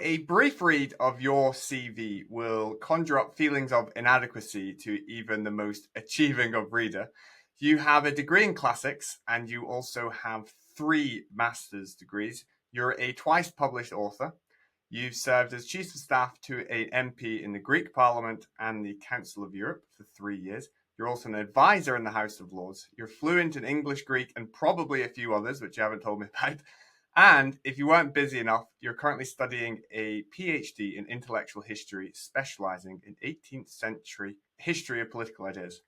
A brief read of your CV will conjure up feelings of inadequacy to even the most achieving of reader. You have a degree in classics and you also have 3 master's degrees. You're a twice published author. You've served as Chief of Staff to an MP in the Greek Parliament and the Council of Europe for 3 years. You're also an advisor in the House of Lords. You're fluent in English, Greek, and probably a few others, which you haven't told me about. And if you weren't busy enough, you're currently studying a PhD in intellectual history, specialising in 18th-century history of political ideas.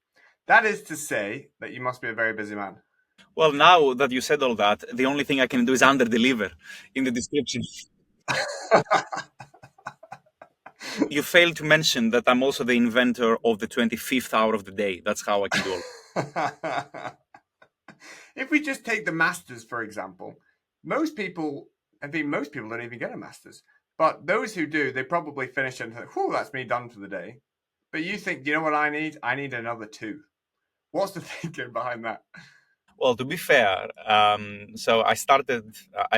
That is to say that you must be a very busy man. Well, now that you said all that, the only thing I can do is under-deliver in the description. You failed to mention that I'm also the inventor of the 25th hour of the day. That's how I can do all. If we just take the masters, for example, most people don't even get a master's. But those who do, they probably finish and think, whew, that's me done for the day. But you think, you know what I need? I need another 2. What's the thinking behind that? Well, to be fair, so I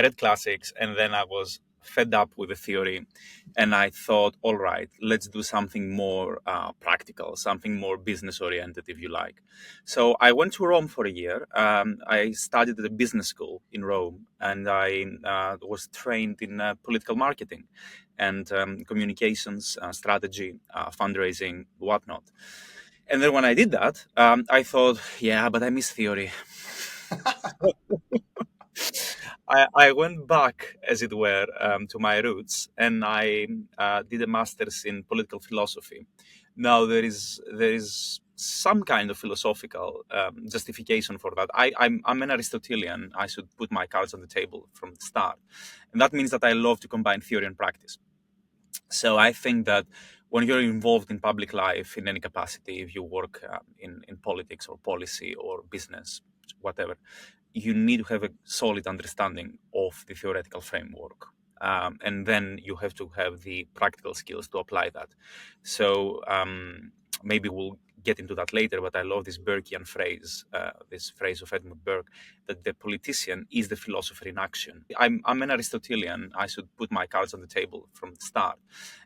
read classics, and then I was fed up with the theory, and I thought, all right, let's do something more practical, something more business oriented, if you like. So I went to Rome for a year. I studied at a business school in Rome, and I was trained in political marketing and communications, strategy, fundraising, whatnot. And then when I did that, I thought, yeah, but I miss theory. I went back, as it were, to my roots, and I did a master's in political philosophy. Now there is some kind of philosophical justification for that. I'm an Aristotelian. I should put my cards on the table from the start, and that means that I love to combine theory and practice. So I think that when you're involved in public life in any capacity, if you work in politics or policy or business, whatever, you need to have a solid understanding of the theoretical framework. And then you have to have the practical skills to apply that. So maybe we'll get into that later, but I love this Burkean phrase, this phrase of Edmund Burke, that the politician is the philosopher in action. I'm an Aristotelian. I should put my cards on the table from the start.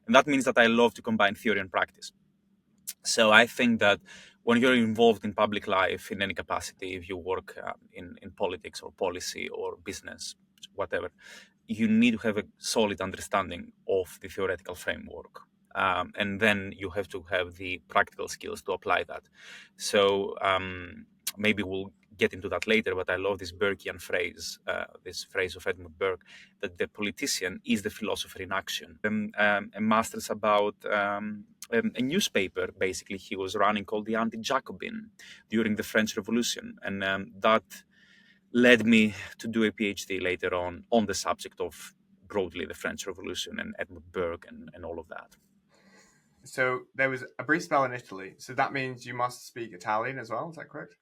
And that means that I love to combine theory and practice. So I think that when you're involved in public life in any capacity, if you work in politics or policy or business, whatever, you need to have a solid understanding of the theoretical framework. And then you have to have the practical skills to apply that. So maybe we'll get into that later, but I love this Burkean phrase, this phrase of Edmund Burke, that the politician is the philosopher in action. A master's about a newspaper, basically, he was running called the Anti-Jacobin during the French Revolution. And that led me to do a PhD later on the subject of broadly the French Revolution and Edmund Burke and all of that. So there was a brief spell in Italy. So that means you must speak Italian as well. Is that correct?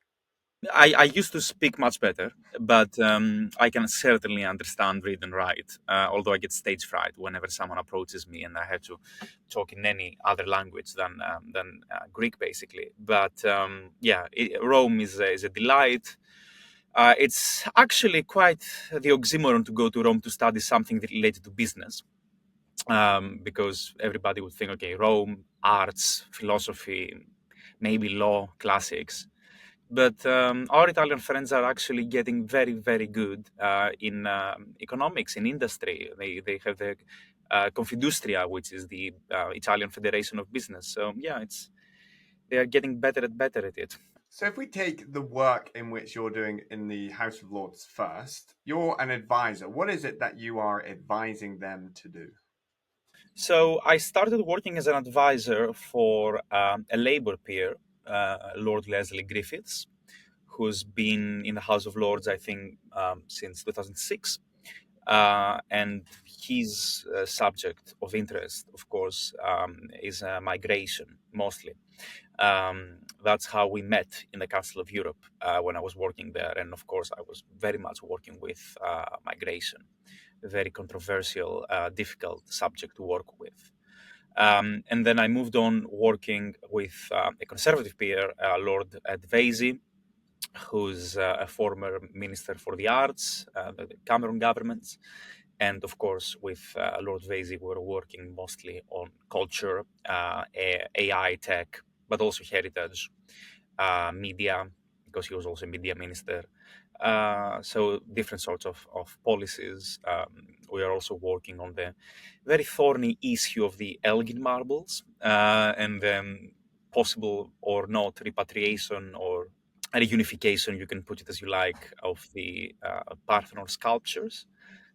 I used to speak much better, but I can certainly understand, read, and write. Although I get stage fright whenever someone approaches me and I have to talk in any other language than Greek, basically. But Rome is a delight. It's actually quite the oxymoron to go to Rome to study something related to business, because everybody would think, okay, Rome, arts, philosophy, maybe law, classics. But our Italian friends are actually getting very, very good in economics, in industry. They have the Confindustria, which is the Italian Federation of Business. So yeah, they are getting better and better at it. So if we take the work in which you're doing in the House of Lords first, you're an advisor. What is it that you are advising them to do? So I started working as an advisor for a Labour peer, Lord Leslie Griffiths, who's been in the House of Lords, I think, since 2006. And his subject of interest, of course, is migration, mostly. That's how we met in the Council of Europe when I was working there. And of course, I was very much working with migration, a very controversial, difficult subject to work with. And then I moved on working with a conservative peer, Lord Vesey, who's a former minister for the arts, the Cameron government. And of course, with Lord Vasey, we're working mostly on culture, AI, tech, but also heritage, media, because he was also a media minister. So different sorts of policies. We are also working on the very thorny issue of the Elgin marbles and possible or not repatriation or reunification, you can put it as you like, of the Parthenon sculptures.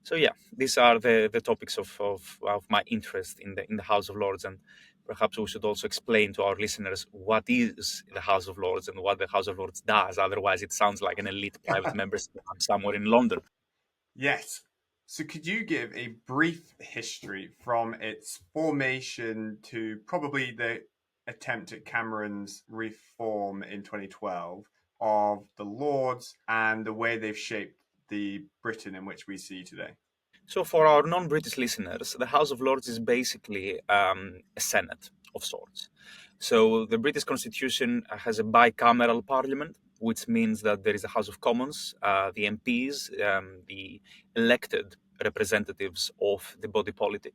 So yeah, these are the topics of my interest in the House of Lords, and perhaps we should also explain to our listeners what is the House of Lords and what the House of Lords does. Otherwise, it sounds like an elite private membership somewhere in London. Yes. So, could you give a brief history from its formation to probably the attempt at Cameron's reform in 2012 of the Lords and the way they've shaped the Britain in which we see today? So, for our non-British listeners, the House of Lords is basically a Senate of sorts. So, the British Constitution has a bicameral parliament, which means that there is a House of Commons, the MPs, the elected representatives of the body politic.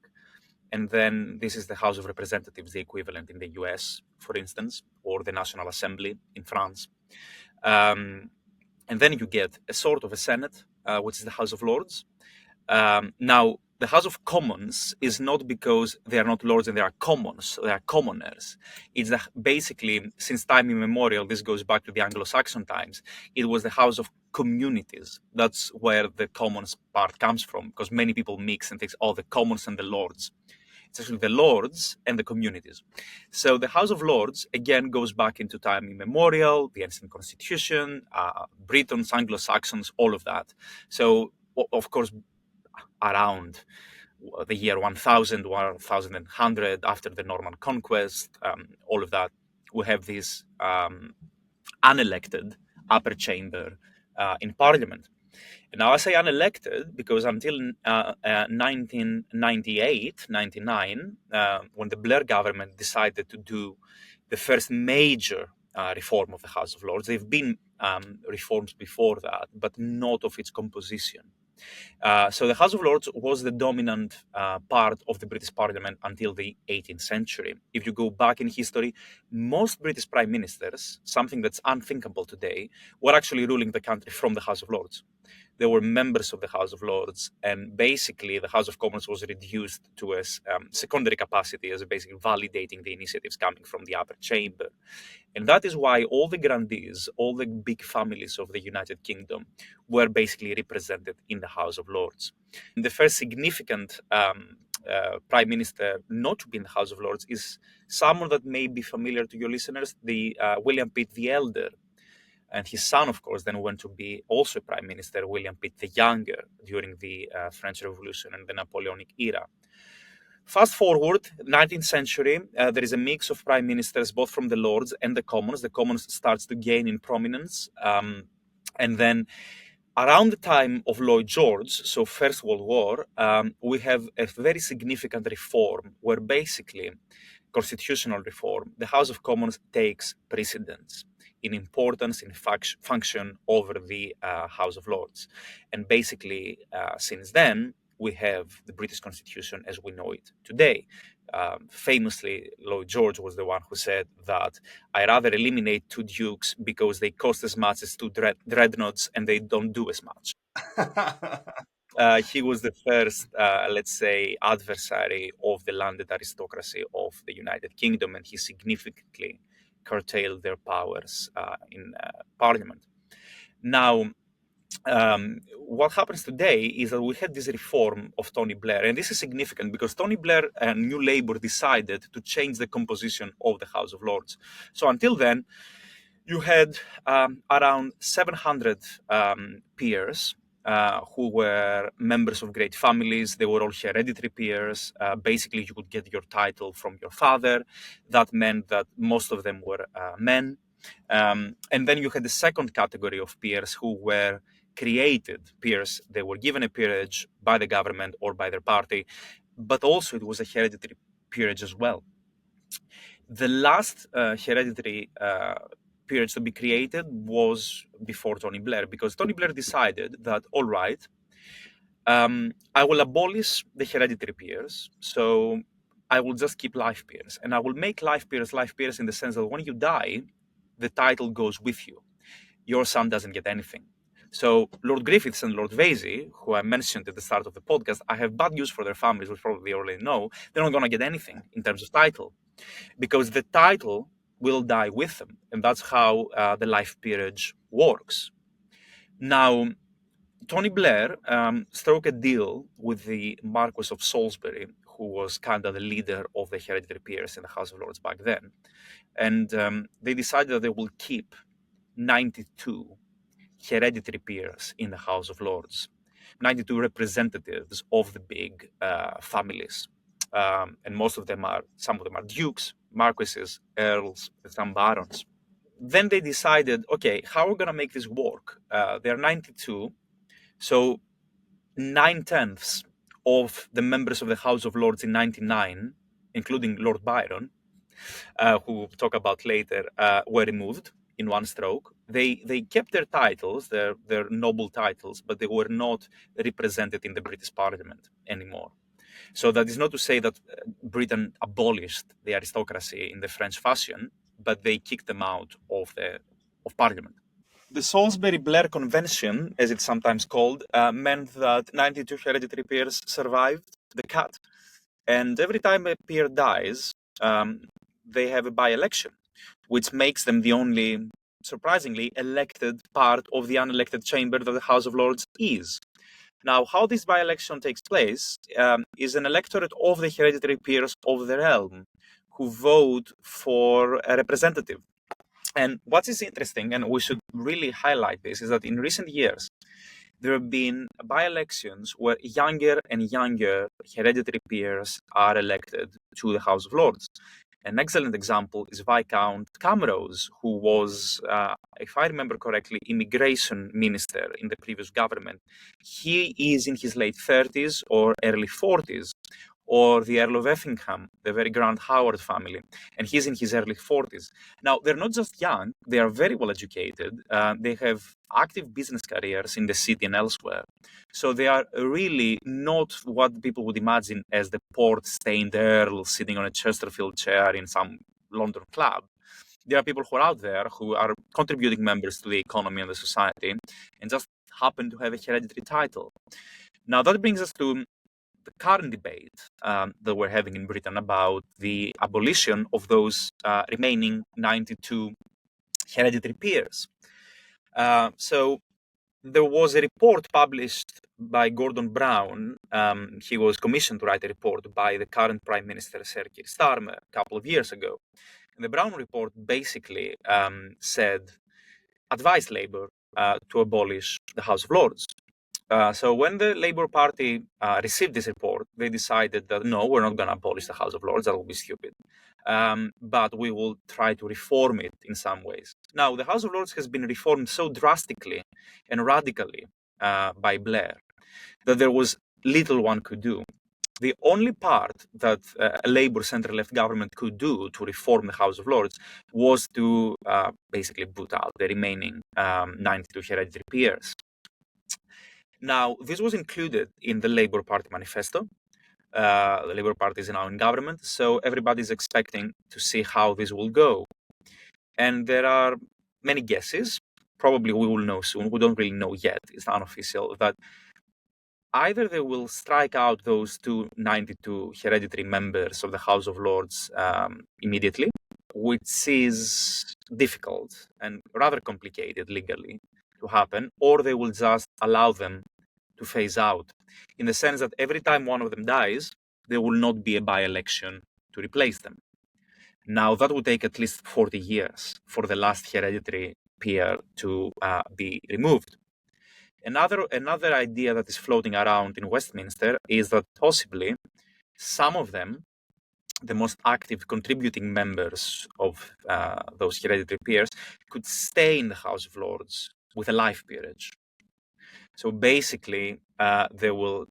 And then this is the House of Representatives, the equivalent in the US, for instance, or the National Assembly in France. And then you get a sort of a Senate, which is the House of Lords. Now, the House of Commons is not because they are not lords and they are commons, they are commoners. It's that basically, since time immemorial, this goes back to the Anglo-Saxon times, it was the House of Communities. That's where the commons part comes from, because many people mix and think, oh, the commons and the lords. It's actually the lords and the communities. So the House of Lords, again, goes back into time immemorial, the ancient constitution, Britons, Anglo-Saxons, all of that. So, of course, around the year 1000, 1100, after the Norman conquest, all of that, we have this unelected upper chamber in parliament. And now I say unelected because until 1998, 99, when the Blair government decided to do the first major reform of the House of Lords, there have been reforms before that, but not of its composition. So the House of Lords was the dominant part of the British Parliament until the 18th century. If you go back in history, most British prime ministers, something that's unthinkable today, were actually ruling the country from the House of Lords. They were members of the House of Lords, and basically the House of Commons was reduced to a secondary capacity as basically validating the initiatives coming from the upper chamber. And that is why all the grandees, all the big families of the United Kingdom were basically represented in the House of Lords. And the first significant prime minister not to be in the House of Lords is someone that may be familiar to your listeners, the William Pitt the Elder. And his son, of course, then went to be also Prime Minister, William Pitt the Younger, during the French Revolution and the Napoleonic era. Fast forward, 19th century, there is a mix of prime ministers, both from the Lords and the Commons. The Commons starts to gain in prominence. And then around the time of Lloyd George, so First World War, we have a very significant reform where basically constitutional reform, the House of Commons takes precedence in importance, in function over the House of Lords. And basically, since then, we have the British Constitution as we know it today. Famously, Lloyd George was the one who said that I rather eliminate two dukes because they cost as much as two dreadnoughts and they don't do as much. He was the first, let's say, adversary of the landed aristocracy of the United Kingdom, and he significantly curtailed their powers in Parliament. Now, what happens today is that we had this reform of Tony Blair, and this is significant because Tony Blair and New Labour decided to change the composition of the House of Lords. So until then, you had around 700 peers who were members of great families. They were all hereditary peers. Basically, you could get your title from your father. That meant that most of them were men. And then you had the second category of peers who were created peers. They were given a peerage by the government or by their party, but also it was a hereditary peerage as well. The last hereditary peerage to be created was before Tony Blair, because Tony Blair decided that, all right, I will abolish the hereditary peers. So I will just keep life peers. And I will make life peers in the sense that when you die, the title goes with you. Your son doesn't get anything. So Lord Griffiths and Lord Vasey, who I mentioned at the start of the podcast, I have bad news for their families, which probably you already know. They're not going to get anything in terms of title, because the title will die with them. And that's how the life peerage works. Now, Tony Blair struck a deal with the Marquess of Salisbury, who was kind of the leader of the hereditary peers in the House of Lords back then. And they decided that they will keep 92 hereditary peers in the House of Lords, 92 representatives of the big families. And some of them are dukes, marquesses, earls, and some barons. Then they decided, okay, how are we going to make this work? There are 92, so 9/10 of the members of the House of Lords in 99, including Lord Byron, who we'll talk about later, were removed in one stroke. They kept their titles, their noble titles, but they were not represented in the British Parliament anymore. So that is not to say that Britain abolished the aristocracy in the French fashion, but they kicked them out of Parliament. The Salisbury-Blair Convention, as it's sometimes called, meant that 92 hereditary peers survived the cut. And every time a peer dies, they have a by-election, which makes them the only, surprisingly, elected part of the unelected chamber that the House of Lords is. Now, how this by-election takes place is an electorate of the hereditary peers of the realm who vote for a representative. And what is interesting, and we should really highlight this, is that in recent years, there have been by-elections where younger and younger hereditary peers are elected to the House of Lords. An excellent example is Viscount Camrose, who was, if I remember correctly, immigration minister in the previous government. He is in his late 30s or early 40s. Or the Earl of Effingham, the very Grand Howard family, and he's in his early 40s. Now, they're not just young, they are very well educated. They have active business careers in the city and elsewhere. So they are really not what people would imagine as the port-stained earl sitting on a Chesterfield chair in some London club. There are people who are out there who are contributing members to the economy and the society and just happen to have a hereditary title. Now, that brings us to the current debate that we're having in Britain about the abolition of those remaining 92 hereditary peers. So there was a report published by Gordon Brown. He was commissioned to write a report by the current Prime Minister, Sir Keir Starmer, a couple of years ago. And the Brown report basically advised Labour to abolish the House of Lords. So when the Labour Party received this report, they decided that no, we're not going to abolish the House of Lords. That will be stupid. But we will try to reform it in some ways. Now, the House of Lords has been reformed so drastically and radically by Blair that there was little one could do. The only part that a Labour centre-left government could do to reform the House of Lords was to basically boot out the remaining 92 hereditary peers. Now, this was included in the Labour Party manifesto. The Labour Party is now in government, so everybody's expecting to see how this will go. And there are many guesses. Probably we will know soon. We don't really know yet. It's unofficial. That either they will strike out those 92 hereditary members of the House of Lords immediately, which is difficult and rather complicated legally to happen, or they will just allow them to phase out, in the sense that every time one of them dies, there will not be a by-election to replace them. Now, that would take at least 40 years for the last hereditary peer to be removed. Another idea that is floating around in Westminster is that possibly some of them, the most active contributing members of those hereditary peers, could stay in the House of Lords with a life peerage. So basically, they will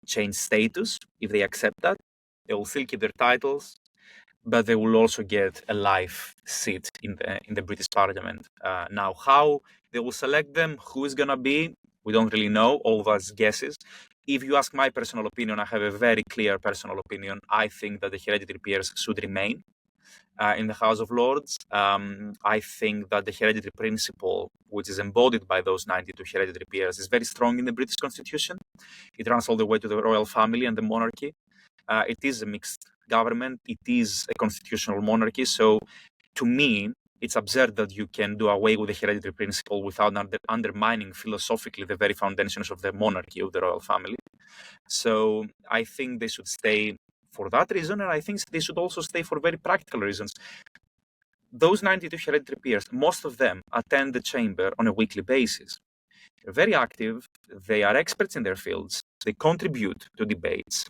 change status if they accept that. They will still keep their titles, but they will also get a life seat in the British Parliament. Now, how they will select them, who is going to be, we don't really know. All of us guesses. if you ask my personal opinion, I have a very clear personal opinion. I think that the hereditary peers should remain in the House of Lords. I think that the hereditary principle, which is embodied by those 92 hereditary peers, is very strong in the British Constitution. It runs all the way to the royal family and the monarchy. It is a mixed government. It is a constitutional monarchy. So to me, it's absurd that you can do away with the hereditary principle without undermining philosophically the very foundations of the monarchy, of the royal family. So I think they should stay for that reason, and I think they should also stay for very practical reasons. Those 92 hereditary peers, most of them attend the chamber on a weekly basis. They're very active, they are experts in their fields, they contribute to debates,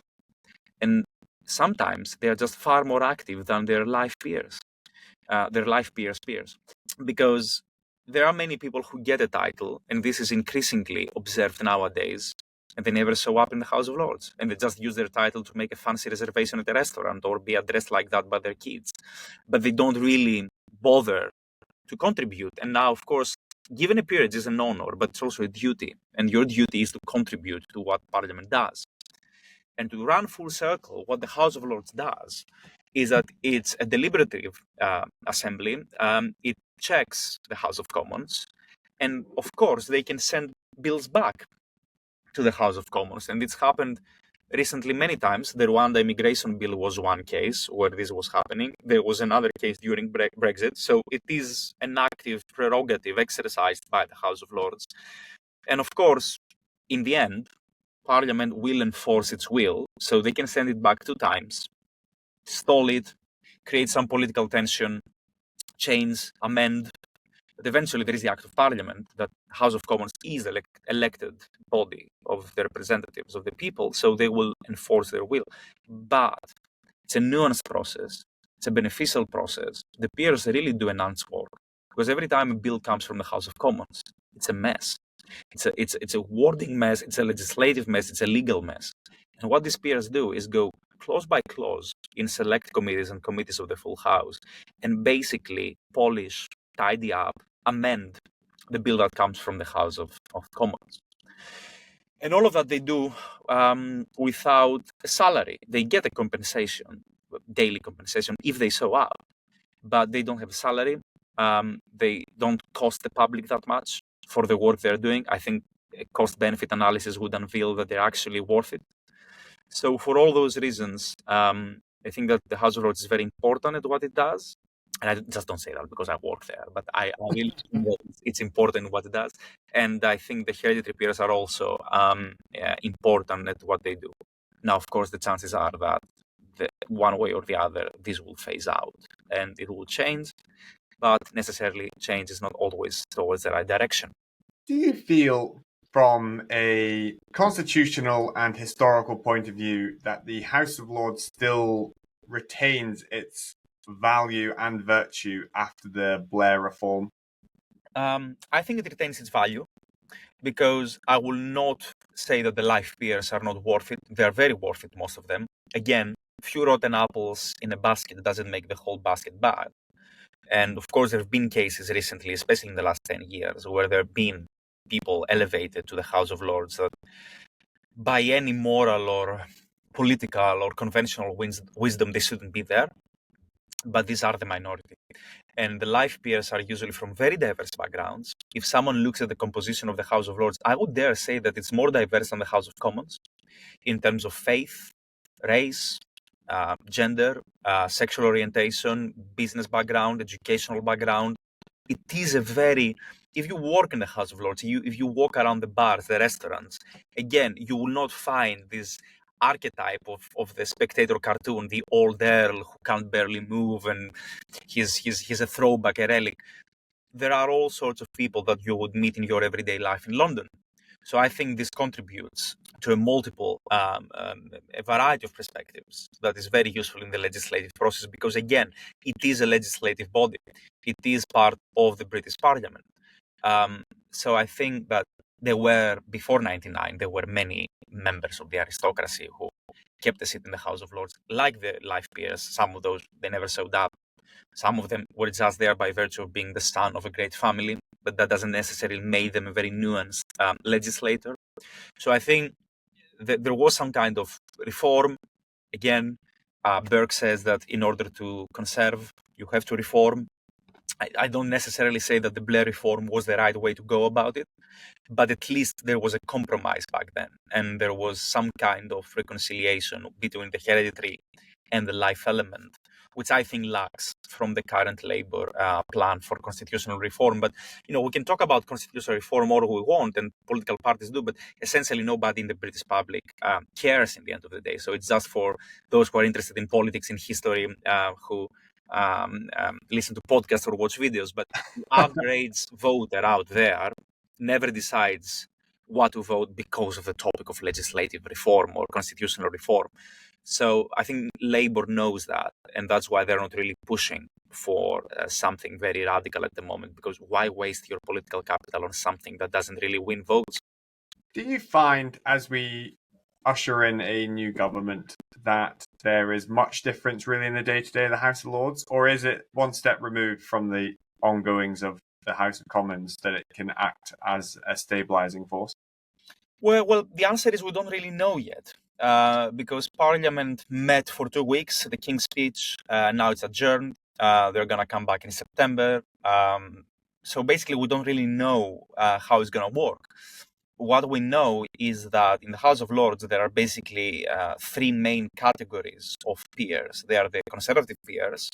and sometimes they are just far more active than their life peers, peers. Because there are many people who get a title, and this is increasingly observed nowadays, and they never show up in the House of Lords, and they just use their title to make a fancy reservation at a restaurant or be addressed like that by their kids. But they don't really bother to contribute. And now, of course, given a peerage is an honor, but it's also a duty. And your duty is to contribute to what Parliament does. And to run full circle, what the House of Lords does is that it's a deliberative assembly. It checks the House of Commons. And of course, they can send bills back to the House of Commons. And it's happened recently many times. The Rwanda immigration bill was one case where this was happening. There was another case during Brexit. So it is an active prerogative exercised by the House of Lords. And of course, in the end, Parliament will enforce its will. So they can send it back 2 times, stall it, create some political tension, change, amend. But eventually there is the Act of Parliament that House of Commons is elected body of the representatives of the people, so they will enforce their will. But it's a nuanced process. It's a beneficial process. The peers really do a nonce work, because every time a bill comes from the House of Commons, it's a mess. It's a wording mess, it's a legislative mess, it's a legal mess. And what these peers do is go clause by clause in select committees and committees of the full House and basically polish, tidy up, amend the bill that comes from the House of Commons. And all of that they do without a salary. They get a compensation, daily compensation, if they show up, but they don't have a salary. They don't cost the public that much for the work they're doing. I think a cost-benefit analysis would unveil that they're actually worth it. So for all those reasons, I think that the House of Lords is very important at what it does. And I just don't say that because I work there, but I really think that it's important what it does. And I think the hereditary peers are also important at what they do. Now, of course, the chances are that one way or the other, this will phase out and it will change, but necessarily change is not always towards the right direction. Do you feel, from a constitutional and historical point of view, that the House of Lords still retains its value and virtue after the Blair reform? I think it retains its value, because I will not say that the life peers are not worth it. They are very worth it, most of them. Again, few rotten apples in a basket doesn't make the whole basket bad. And of course, there have been cases recently, especially in the last 10 years, where there have been people elevated to the House of Lords that by any moral or political or conventional wisdom, they shouldn't be there. But these are the minority. And the life peers are usually from very diverse backgrounds. If someone looks at the composition of the House of Lords, I would dare say that it's more diverse than the House of Commons in terms of faith, race, gender, sexual orientation, business background, educational background. It is a very, if you work in the House of Lords, if you walk around the bars, the restaurants, again, you will not find this archetype of the Spectator cartoon, the old earl who can't barely move and he's a throwback, a relic. There are all sorts of people that you would meet in your everyday life in London. So I think this contributes to a variety of perspectives that is very useful in the legislative process, because again, it is a legislative body. It is part of the British Parliament. So I think that before 99, there were many members of the aristocracy who kept a seat in the House of Lords, like the life peers. Some of those, they never showed up. Some of them were just there by virtue of being the son of a great family, but that doesn't necessarily make them a very nuanced legislator. So I think there was some kind of reform. Again, Burke says that in order to conserve, you have to reform. I don't necessarily say that the Blair reform was the right way to go about it, but at least there was a compromise back then, and there was some kind of reconciliation between the hereditary and the life element, which I think lacks from the current Labour plan for constitutional reform. But we can talk about constitutional reform all we want, and political parties do, but essentially nobody in the British public cares in the end of the day. So it's just for those who are interested in politics and history, who listen to podcasts or watch videos. But the average voter out there never decides what to vote because of the topic of legislative reform or constitutional reform. So I think Labour knows that, and that's why they're not really pushing for something very radical at the moment, because why waste your political capital on something that doesn't really win votes? Do you find, as we usher in a new government, that there is much difference really in the day-to-day of the House of Lords, or is it one step removed from the ongoings of the House of Commons that it can act as a stabilising force? Well, the answer is we don't really know yet, because Parliament met for 2 weeks, the King's Speech, now it's adjourned. They're going to come back in September. So basically, we don't really know how it's going to work. What we know is that in the House of Lords, there are basically 3 main categories of peers. They are the Conservative peers,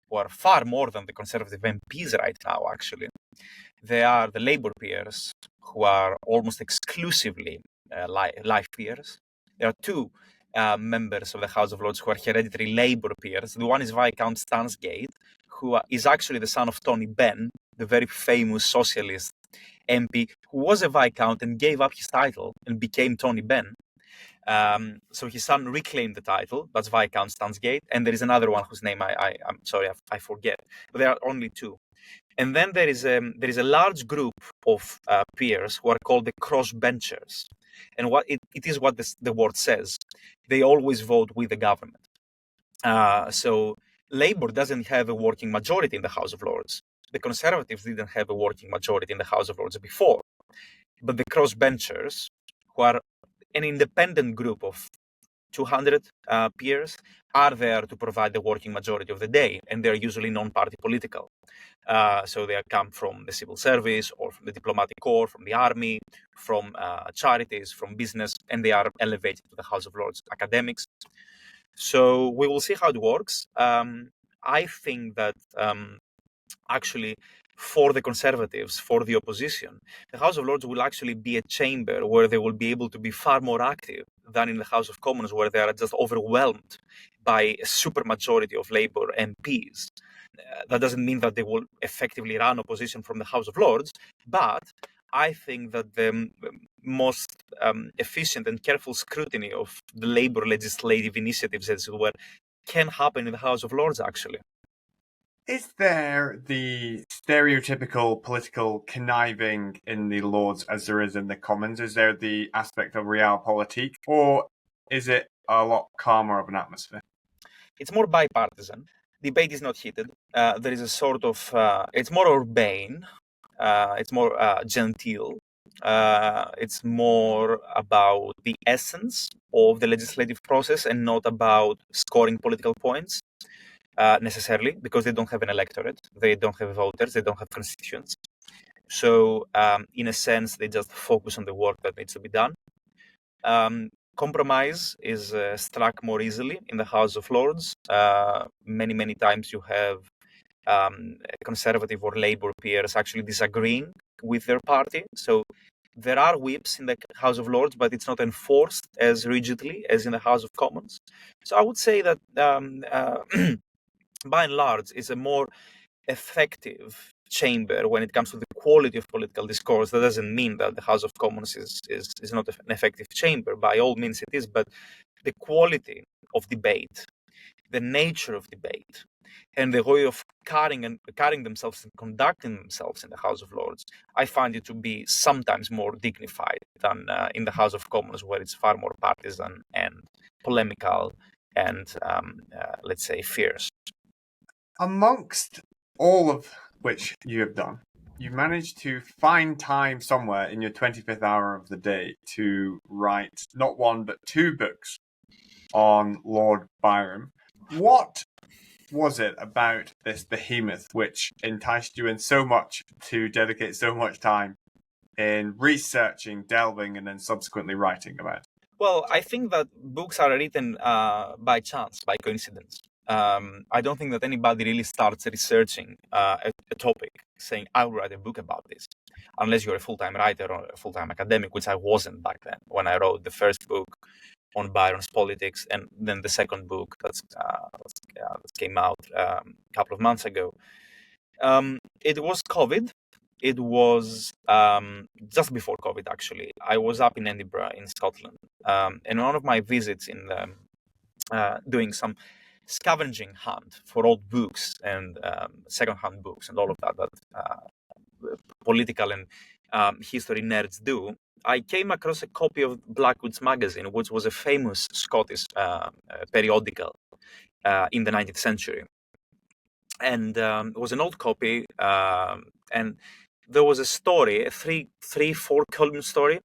who are far more than the Conservative MPs right now, actually. They are the Labour peers, who are almost exclusively life peers. There are 2 members of the House of Lords who are hereditary Labour peers. The one is Viscount Stansgate, who is actually the son of Tony Benn, the very famous socialist MP who was a Viscount and gave up his title and became Tony Benn. So his son reclaimed the title. That's Viscount Stansgate. And there is another one whose name I'm sorry, I forget. But there are only 2. And then there is a large group of peers who are called the crossbenchers. And what it is what the word says. They always vote with the government. So Labour doesn't have a working majority in the House of Lords. The Conservatives didn't have a working majority in the House of Lords before. But the crossbenchers, who are an independent group of 200 peers, are there to provide the working majority of the day, and they're usually non-party political. So they come from the civil service or from the diplomatic corps, from the army, from charities, from business, and they are elevated to the House of Lords academics. So we will see how it works. I think that actually, for the Conservatives, for the opposition, the House of Lords will actually be a chamber where they will be able to be far more active than in the House of Commons, where they are just overwhelmed by a supermajority of Labour MPs. That doesn't mean that they will effectively run opposition from the House of Lords, but I think that the most efficient and careful scrutiny of the Labour legislative initiatives, as it were, can happen in the House of Lords, actually. Is there the stereotypical political conniving in the Lords as there is in the Commons? Is there the aspect of realpolitik, or is it a lot calmer of an atmosphere? It's more bipartisan. Debate is not heated. There is a sort of, it's more urbane, it's more genteel. It's more about the essence of the legislative process and not about scoring political points. Necessarily, because they don't have an electorate, they don't have voters, they don't have constituents. So, in a sense, they just focus on the work that needs to be done. Compromise is struck more easily in the House of Lords. Many times you have Conservative or Labour peers actually disagreeing with their party. So there are whips in the House of Lords, but it's not enforced as rigidly as in the House of Commons. So I would say that by and large, is a more effective chamber when it comes to the quality of political discourse. That doesn't mean that the House of Commons is not an effective chamber. By all means it is, but the quality of debate, the nature of debate, and the way of carrying themselves and conducting themselves in the House of Lords, I find it to be sometimes more dignified than in the House of Commons, where it's far more partisan and polemical and, let's say, fierce. Amongst all of which you have done, you managed to find time somewhere in your 25th hour of the day to write not one, but two books on Lord Byron. What was it about this behemoth which enticed you in so much to dedicate so much time in researching, delving, and then subsequently writing about? Well, I think that books are written by chance, by coincidence. I don't think that anybody really starts researching a topic, saying, I'll write a book about this, unless you're a full-time writer or a full-time academic, which I wasn't back then when I wrote the first book on Byron's politics, and then the second book that came out a couple of months ago. It was COVID. It was just before COVID, actually. I was up in Edinburgh, in Scotland, and one of my visits in doing some scavenging hunt for old books and second-hand books and all of that political and history nerds do. I came across a copy of Blackwood's Magazine, which was a famous Scottish periodical in the 19th century. And it was an old copy, and there was a story, a four column story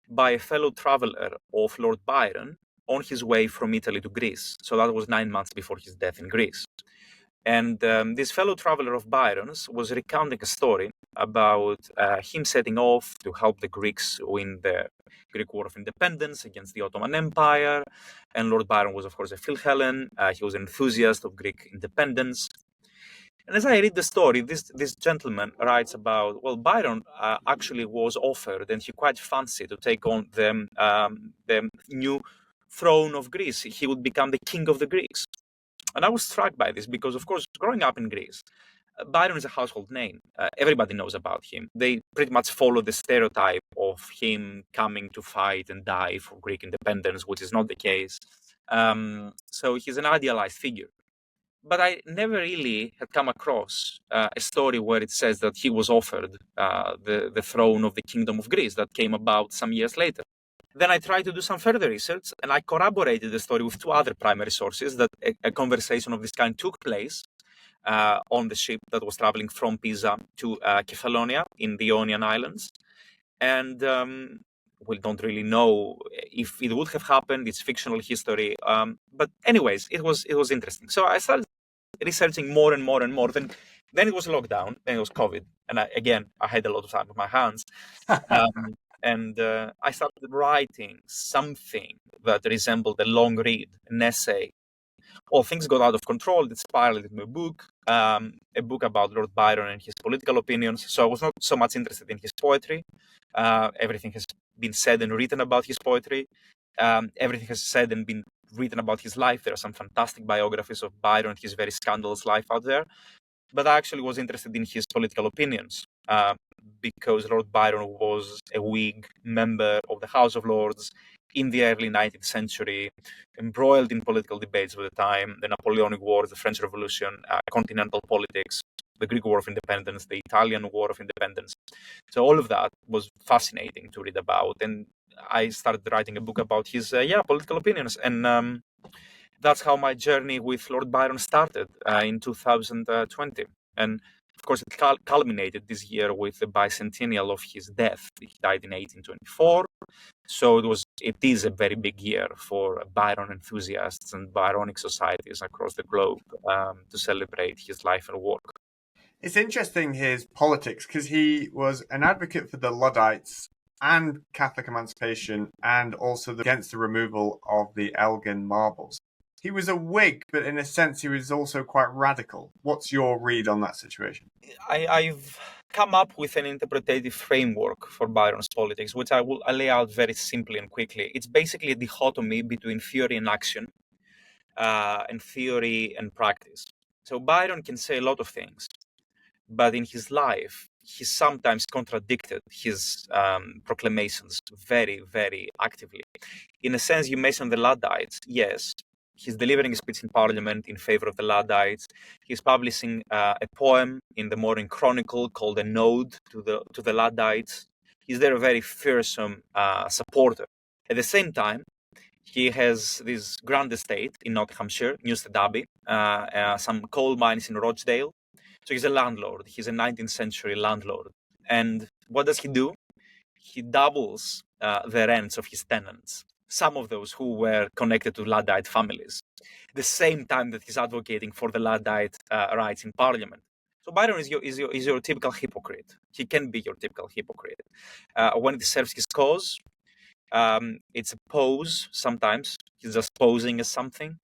by a fellow traveler of Lord Byron on his way from Italy to Greece. So that was 9 months before his death in Greece. And this fellow traveler of Byron's was recounting a story about him setting off to help the Greeks win the Greek War of Independence against the Ottoman Empire. And Lord Byron was, of course, a Philhellene. He was an enthusiast of Greek independence. And as I read the story, this gentleman writes about, well, Byron actually was offered, and he quite fancied to take on the new throne of Greece. He would become the king of the Greeks. And I was struck by this because, of course, growing up in Greece, Byron is a household name. Everybody knows about him. They pretty much follow the stereotype of him coming to fight and die for Greek independence, which is not the case. So he's an idealized figure. But I never really had come across a story where it says that he was offered the throne of the Kingdom of Greece that came about some years later. Then I tried to do some further research, and I corroborated the story with two other primary sources that a conversation of this kind took place on the ship that was traveling from Pisa to Kefalonia in the Ionian Islands. And we don't really know if it would have happened. It's fictional history. But anyways, it was interesting. So I started researching more and more and more. Then it was lockdown, then it was COVID. And I had a lot of time on my hands. And I started writing something that resembled a long read, an essay. Well, things got out of control. It spiraled into a book about Lord Byron and his political opinions. So I was not so much interested in his poetry. Everything has been said and written about his poetry. Everything has said and been written about his life. There are some fantastic biographies of Byron and his very scandalous life out there. But I actually was interested in his political opinions because Lord Byron was a Whig member of the House of Lords in the early 19th century, embroiled in political debates of the time, the Napoleonic Wars, the French Revolution, continental politics, the Greek War of Independence, the Italian War of Independence. So all of that was fascinating to read about. And I started writing a book about his political opinions. And that's how my journey with Lord Byron started in 2020. And of course, it culminated this year with the bicentennial of his death. He died in 1824. So it is a very big year for Byron enthusiasts and Byronic societies across the globe to celebrate his life and work. It's interesting, his politics, because he was an advocate for the Luddites and Catholic emancipation, and also against the removal of the Elgin marbles. He was a Whig, but in a sense, he was also quite radical. What's your read on that situation? I've come up with an interpretative framework for Byron's politics, which I will lay out very simply and quickly. It's basically a dichotomy between theory and action, and theory and practice. So Byron can say a lot of things, but in his life, he sometimes contradicted his proclamations very, very actively. In a sense, you mentioned the Luddites. Yes, he's delivering a speech in Parliament in favor of the Luddites. He's publishing a poem in the Morning Chronicle called "An Ode to the Luddites." He's there a very fearsome supporter. At the same time, he has this grand estate in Nottinghamshire, Newstead Abbey, some coal mines in Rochdale. So he's a landlord. He's a 19th century landlord. And what does he do? He doubles the rents of his tenants, some of those who were connected to Luddite families, the same time that he's advocating for the Luddite rights in parliament. So Byron is your typical hypocrite. He can be your typical hypocrite. When it serves his cause, it's a pose sometimes. He's just posing as something.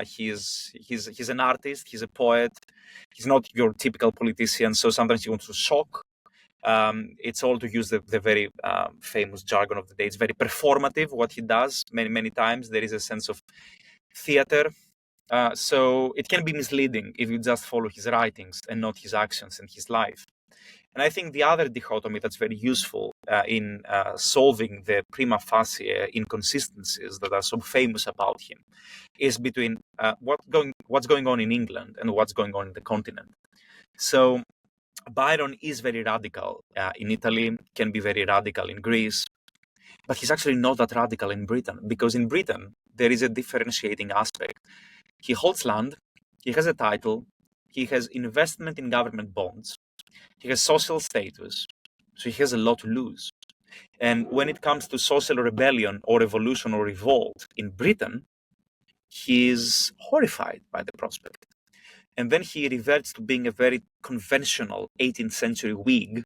He's an artist. He's a poet. He's not your typical politician. So sometimes he wants to shock. It's all, to use the very famous jargon of the day. It's very performative what he does. Many times there is a sense of theater. So it can be misleading if you just follow his writings and not his actions and his life. And I think the other dichotomy that's very useful in solving the prima facie inconsistencies that are so famous about him is between what's going on in England and what's going on in the continent. So Byron is very radical in Italy, can be very radical in Greece, but he's actually not that radical in Britain, because in Britain there is a differentiating aspect. He holds land, he has a title, he has investment in government bonds, he has social status, so he has a lot to lose. And when it comes to social rebellion or revolution or revolt in Britain, he is horrified by the prospect. And then he reverts to being a very conventional 18th century Whig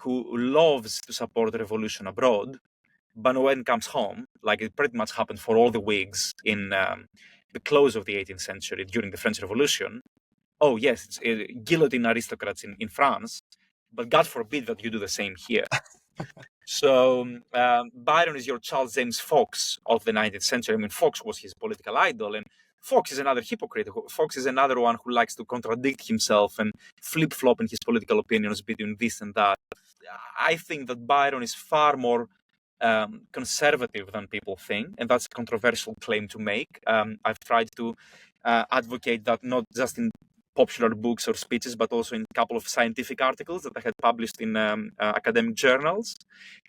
who loves to support the revolution abroad, but when it comes home, like it pretty much happened for all the Whigs in the close of the 18th century during the French Revolution, oh yes, it's guillotine aristocrats in France, but God forbid that you do the same here. So Byron is your Charles James Fox of the 19th century. I mean, Fox was his political idol, and Fox is another hypocrite. Fox is another one who likes to contradict himself and flip-flop in his political opinions between this and that. I think that Byron is far more conservative than people think, and that's a controversial claim to make. I've tried to advocate that not just in popular books or speeches, but also in a couple of scientific articles that I had published in academic journals.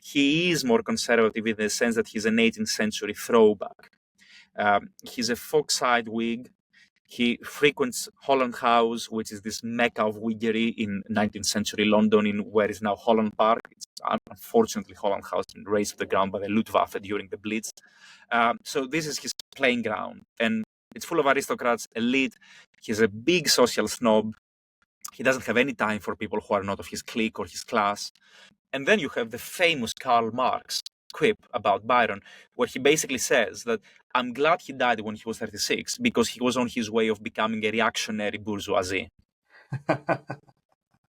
He is more conservative in the sense that he's an 18th century throwback. He's a Fox-eyed Whig. He frequents Holland House, which is this mecca of Whiggery in 19th century London, in where is now Holland Park. It's unfortunately Holland House been razed to the ground by the Luftwaffe during the Blitz. So this is his playing ground, and it's full of aristocrats, elite. He's a big social snob. He doesn't have any time for people who are not of his clique or his class. And then you have the famous Karl Marx quip about Byron, where he basically says that I'm glad he died when he was 36 because he was on his way of becoming a reactionary bourgeoisie.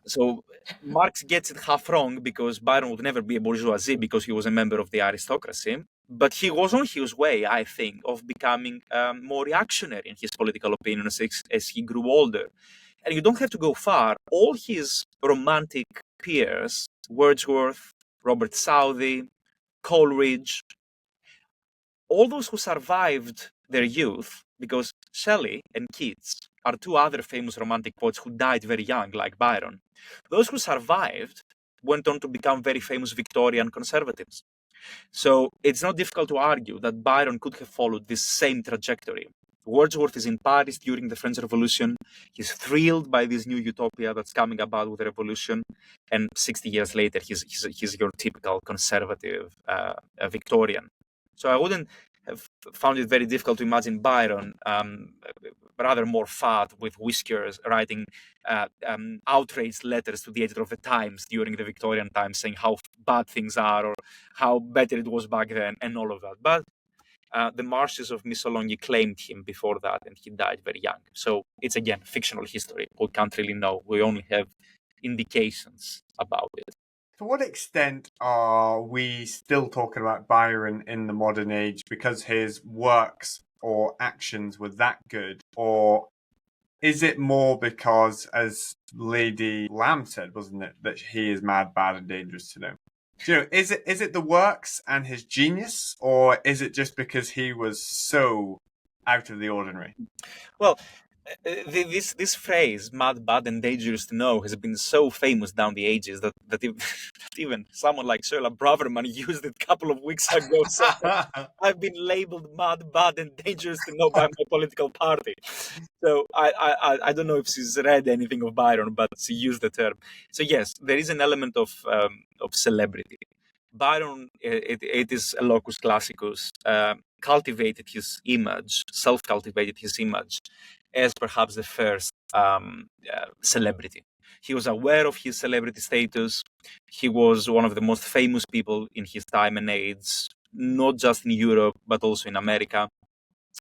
So Marx gets it half wrong because Byron would never be a bourgeoisie because he was a member of the aristocracy. But he was on his way, I think, of becoming more reactionary in his political opinions as he grew older. And you don't have to go far. All his romantic peers, Wordsworth, Robert Southey, Coleridge, all those who survived their youth, because Shelley and Keats are two other famous romantic poets who died very young, like Byron. Those who survived went on to become very famous Victorian conservatives. So it's not difficult to argue that Byron could have followed this same trajectory. Wordsworth is in Paris during the French Revolution. He's thrilled by this new utopia that's coming about with the revolution. And 60 years later, he's your typical conservative Victorian. So I wouldn't have found it very difficult to imagine Byron, rather more fat with whiskers, writing outraged letters to the editor of the Times during the Victorian times, saying how bad things are or how better it was back then and all of that. But the marshes of Missolonghi claimed him before that, and he died very young. So it's, again, fictional history. We can't really know. We only have indications about it. To what extent are we still talking about Byron in the modern age because his works or actions were that good? Or is it more because, as Lady Lamb said, wasn't it, that he is mad, bad, and dangerous to know? Do you know, is it the works and his genius, or is it just because he was so out of the ordinary? Well, This phrase, mad, bad, and dangerous to know, has been so famous down the ages that even someone like Sir Braverman used it a couple of weeks ago, saying that I've been labeled mad, bad, and dangerous to know by my political party. So I don't know if she's read anything of Byron, but she used the term. So yes, there is an element of celebrity. Byron, it is a locus classicus, cultivated his image, self-cultivated his image as perhaps the first celebrity. He was aware of his celebrity status. He was one of the most famous people in his time and age, not just in Europe, but also in America.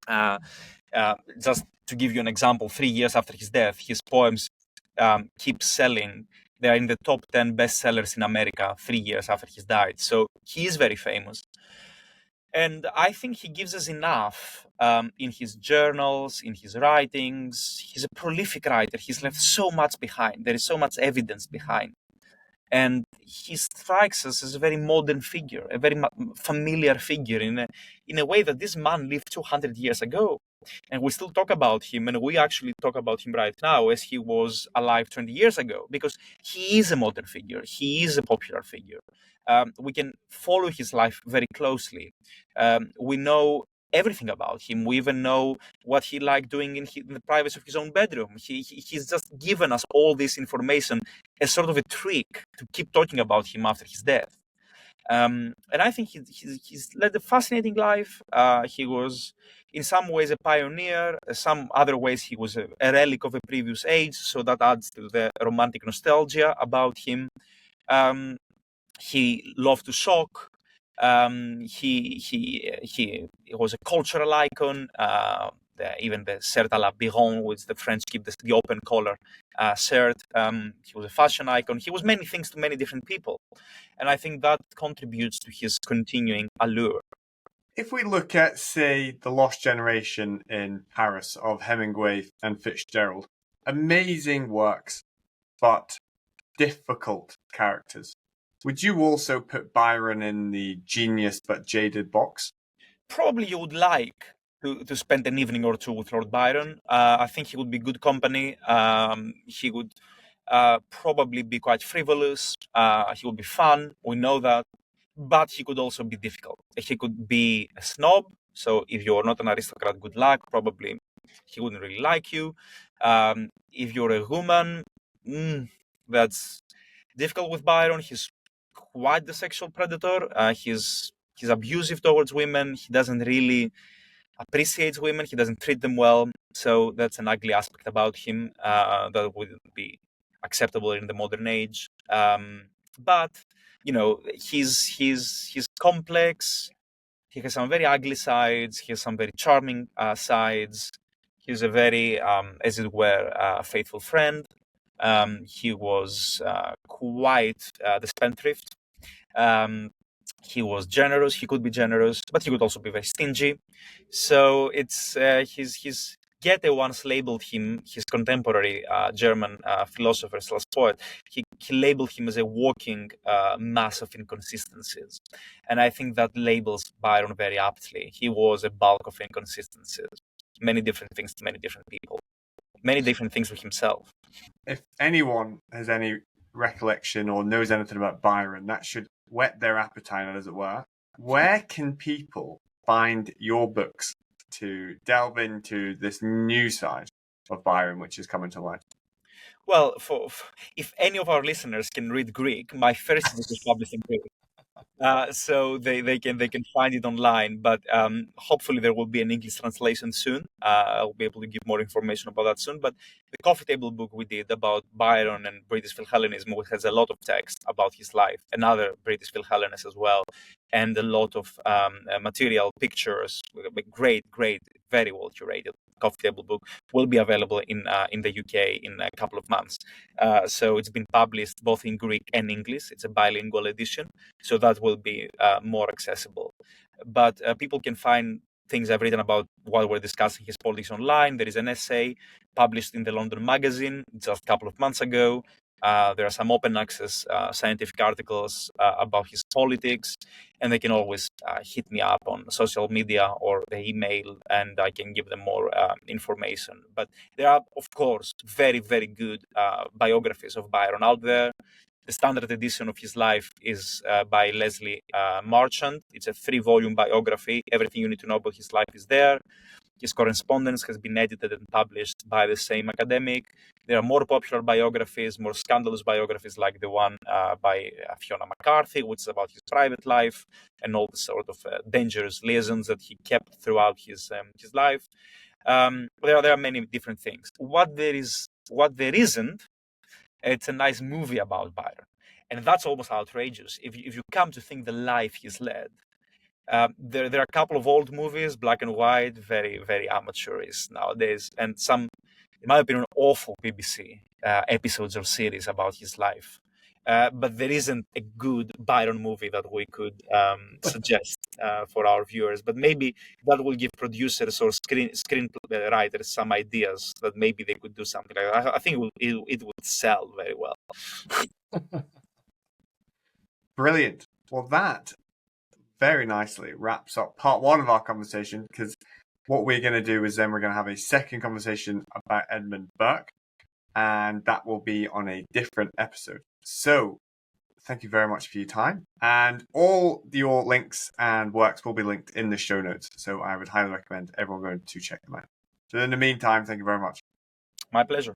Just to give you an example, 3 years after his death, his poems keep selling. They are in the top 10 bestsellers in America 3 years after he died. So he is very famous. And I think he gives us enough in his journals, in his writings. He's a prolific writer. He's left so much behind. There is so much evidence behind. And he strikes us as a very modern figure, a very familiar figure in a way that this man lived 200 years ago. And we still talk about him, and we actually talk about him right now as he was alive 20 years ago, because he is a modern figure. He is a popular figure. We can follow his life very closely. We know everything about him. We even know what he liked doing in the privacy of his own bedroom. He's just given us all this information as sort of a trick to keep talking about him after his death. And I think he's led a fascinating life. He was, in some ways, a pioneer. Some other ways, he was a relic of a previous age. So that adds to the romantic nostalgia about him. He loved to shock. He was a cultural icon. Even the shirt à la Biron, which the French keep the open collar shirt. He was a fashion icon. He was many things to many different people. And I think that contributes to his continuing allure. If we look at, say, The Lost Generation in Paris of Hemingway and Fitzgerald, amazing works, but difficult characters. Would you also put Byron in the genius but jaded box? Probably you would like to spend an evening or two with Lord Byron. I think he would be good company. He would probably be quite frivolous. He would be fun. We know that. But he could also be difficult. He could be a snob. So if you're not an aristocrat, good luck. Probably he wouldn't really like you. If you're a woman, that's difficult with Byron. He's quite the sexual predator. He's abusive towards women. He doesn't really appreciate women. He doesn't treat them well. So that's an ugly aspect about him that wouldn't be acceptable in the modern age. But you know, he's complex. He has some very ugly sides. He has some very charming sides. He's a very, as it were, faithful friend. He was quite the spendthrift. He was generous. He could be generous, but he could also be very stingy. So it's his Goethe once labeled him, his contemporary German philosopher / poet, he labeled him as a walking mass of inconsistencies. And I think that labels Byron very aptly. He was a bulk of inconsistencies, many different things to many different people, many different things with himself. If anyone has any recollection or knows anything about Byron, that should whet their appetite, as it were. Where can people find your books to delve into this new side of Byron, which is coming to light? Well, if any of our listeners can read Greek, my first book is published in Greek. So they can find it online, but hopefully there will be an English translation soon. I'll be able to give more information about that soon. But the coffee table book we did about Byron and British Philhellenism, which has a lot of text about his life and other British Philhellenists as well, and a lot of material, pictures, great, very well curated coffee table book will be available in the UK in a couple of months. So it's been published both in Greek and English. It's a bilingual edition, so that will be more accessible. But people can find things I've written about while we're discussing his politics online. There is an essay published in the London Magazine just a couple of months ago There are some open access scientific articles about his politics, and they can always hit me up on social media or the email, and I can give them more information. But there are, of course, very, very good biographies of Byron out there. The standard edition of his life is by Leslie Marchant. It's a 3-volume biography. Everything you need to know about his life is there. His correspondence has been edited and published by the same academic. There are more popular biographies, more scandalous biographies, like the one by Fiona McCarthy, which is about his private life and all the sort of dangerous liaisons that he kept throughout his life. There are many different things. What there isn't, it's a nice movie about Byron, and that's almost outrageous. If you come to think the life he's led. There are a couple of old movies, black and white, very, very amateurish nowadays, and some, in my opinion, awful BBC episodes or series about his life. But there isn't a good Byron movie that we could suggest for our viewers. But maybe that will give producers or screenwriters some ideas that maybe they could do something like that. I think it would sell very well. Brilliant. Well, that very nicely wraps up part one of our conversation, because what we're going to do is then we're going to have a second conversation about Edmund Burke, and that will be on a different episode. So thank you very much for your time, and all your links and works will be linked in the show notes, so I would highly recommend everyone going to check them out. So in the meantime, thank you very much. My pleasure.